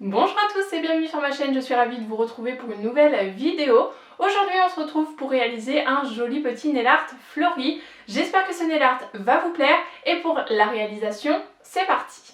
Bonjour à tous et bienvenue sur ma chaîne, je suis ravie de vous retrouver pour une nouvelle vidéo. Aujourd'hui on se retrouve pour réaliser un joli petit nail art fleuri. J'espère que ce nail art va vous plaire et pour la réalisation, c'est parti.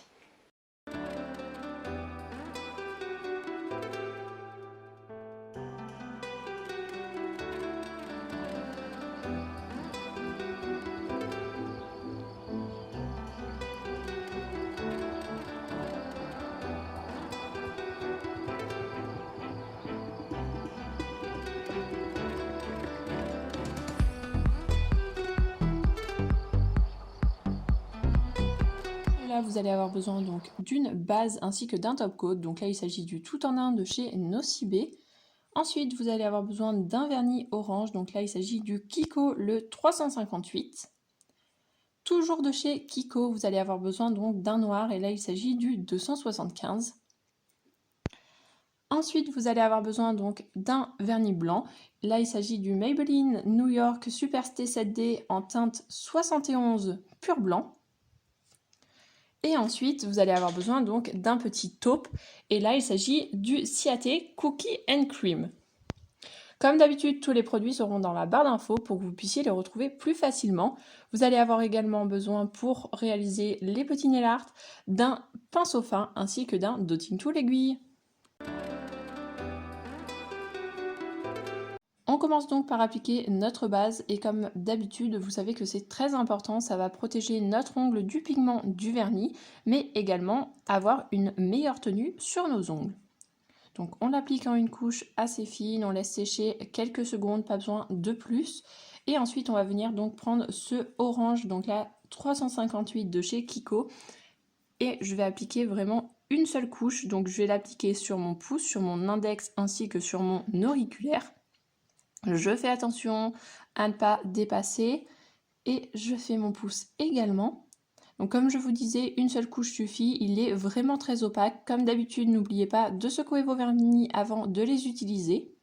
Là, vous allez avoir besoin donc d'une base ainsi que d'un top coat. Donc là, il s'agit du tout en un de chez Nocibé. Ensuite, vous allez avoir besoin d'un vernis orange. Donc là, il s'agit du Kiko le 358. Toujours de chez Kiko, vous allez avoir besoin donc d'un noir. Et là, il s'agit du 275. Ensuite, vous allez avoir besoin donc d'un vernis blanc. Là, il s'agit du Maybelline New York Superstay 7D en teinte 71 pur blanc. Et ensuite, vous allez avoir besoin donc d'un petit taupe. Et là, il s'agit du Ciaté Cookie and Cream. Comme d'habitude, tous les produits seront dans la barre d'infos pour que vous puissiez les retrouver plus facilement. Vous allez avoir également besoin pour réaliser les petits nail art d'un pinceau fin ainsi que d'un dotting tool aiguille. On commence donc par appliquer notre base et comme d'habitude, vous savez que c'est très important, ça va protéger notre ongle du pigment du vernis, mais également avoir une meilleure tenue sur nos ongles. Donc on l'applique en une couche assez fine, on laisse sécher quelques secondes, pas besoin de plus. Et ensuite on va venir donc prendre ce orange, donc là 358 de chez Kiko, et je vais appliquer vraiment une seule couche, donc je vais l'appliquer sur mon pouce, sur mon index ainsi que sur mon auriculaire. Je fais attention à ne pas dépasser et je fais mon pouce également. Donc comme je vous disais, une seule couche suffit, il est vraiment très opaque. Comme d'habitude, n'oubliez pas de secouer vos vernis avant de les utiliser.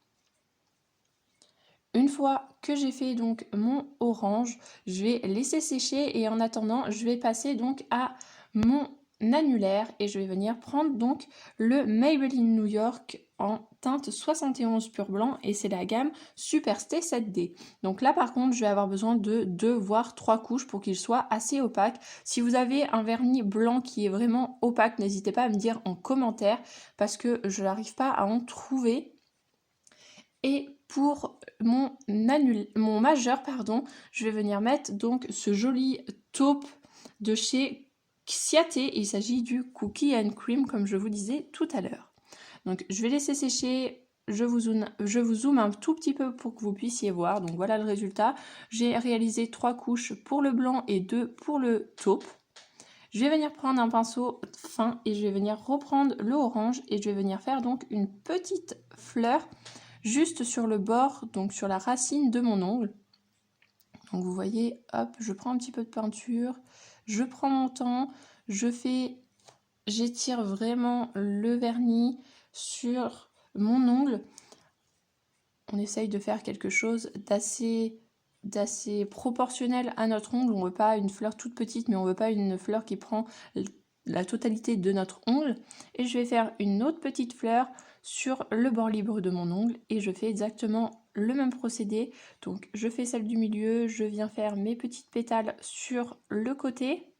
Une fois que j'ai fait donc mon orange, je vais laisser sécher et en attendant, je vais passer donc à mon annulaire et je vais venir prendre donc le Maybelline New York en teinte 71 pur blanc et c'est la gamme Superstay 7D. Donc là par contre je vais avoir besoin de 2 voire 3 couches pour qu'il soit assez opaque. Si vous avez un vernis blanc qui est vraiment opaque, n'hésitez pas à me dire en commentaire parce que je n'arrive pas à en trouver. Et pour mon majeur, je vais venir mettre donc ce joli taupe de chez Ciaté. Il s'agit du Cookie and Cream comme je vous disais tout à l'heure. Donc je vais laisser sécher, je vous zoome un tout petit peu pour que vous puissiez voir. Donc voilà le résultat. J'ai réalisé 3 couches pour le blanc et 2 pour le taupe. Je vais venir prendre un pinceau fin et je vais venir reprendre le orange et je vais venir faire donc une petite fleur juste sur le bord, donc sur la racine de mon ongle. Donc vous voyez, hop, je prends un petit peu de peinture, je prends mon temps, j'étire vraiment le vernis sur mon ongle. On essaye de faire quelque chose d'assez proportionnel à notre ongle. On ne veut pas une fleur toute petite, mais on ne veut pas une fleur qui prend la totalité de notre ongle. Et je vais faire une autre petite fleur sur le bord libre de mon ongle et je fais exactement le même procédé. Donc je fais celle du milieu, je viens faire mes petites pétales sur le côté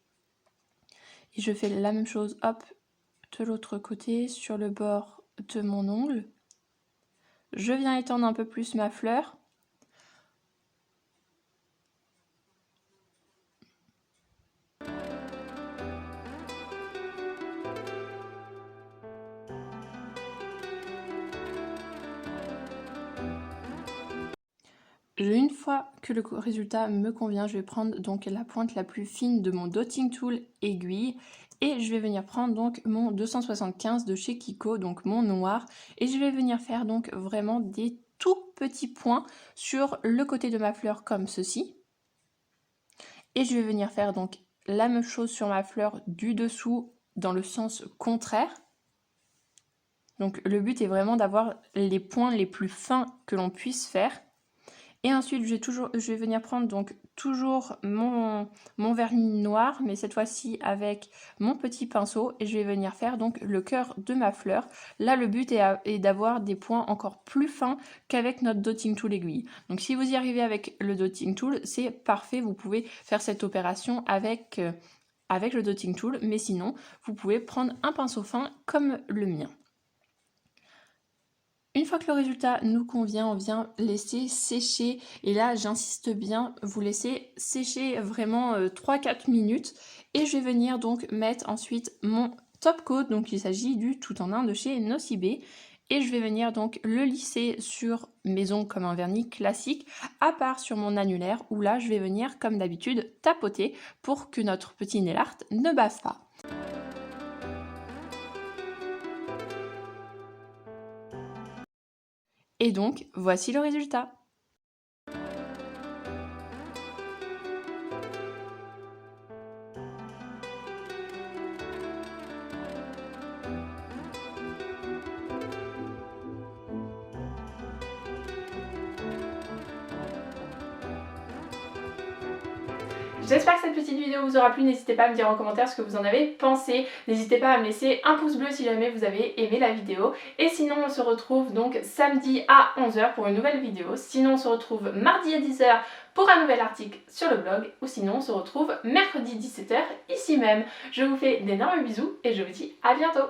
et je fais la même chose, hop, de l'autre côté sur le bord de mon ongle. Je viens étendre un peu plus ma fleur. Une fois que le résultat me convient, je vais prendre donc la pointe la plus fine de mon dotting tool aiguille et je vais venir prendre donc mon 275 de chez Kiko, donc mon noir, et je vais venir faire donc vraiment des tout petits points sur le côté de ma fleur comme ceci. Et je vais venir faire donc la même chose sur ma fleur du dessous dans le sens contraire. Donc le but est vraiment d'avoir les points les plus fins que l'on puisse faire. Et ensuite, je vais venir prendre donc toujours mon vernis noir, mais cette fois-ci avec mon petit pinceau, et je vais venir faire donc le cœur de ma fleur. Là, le but est d'avoir des points encore plus fins qu'avec notre dotting tool aiguille. Donc si vous y arrivez avec le dotting tool, c'est parfait, vous pouvez faire cette opération avec le dotting tool, mais sinon, vous pouvez prendre un pinceau fin comme le mien. Une fois que le résultat nous convient, on vient laisser sécher. Et là, j'insiste bien, vous laissez sécher vraiment 3-4 minutes. Et je vais venir donc mettre ensuite mon top coat. Donc il s'agit du tout en un de chez Nocibé. Et je vais venir donc le lisser sur mes ongles comme un vernis classique, à part sur mon annulaire, où là, je vais venir, comme d'habitude, tapoter pour que notre petit nail art ne bave pas. Et donc, voici le résultat. J'espère que cette petite vidéo vous aura plu, n'hésitez pas à me dire en commentaire ce que vous en avez pensé, n'hésitez pas à me laisser un pouce bleu si jamais vous avez aimé la vidéo, et sinon on se retrouve donc samedi à 11 h pour une nouvelle vidéo, sinon on se retrouve mardi à 10 h pour un nouvel article sur le blog, ou sinon on se retrouve mercredi 17 h ici même. Je vous fais d'énormes bisous et je vous dis à bientôt.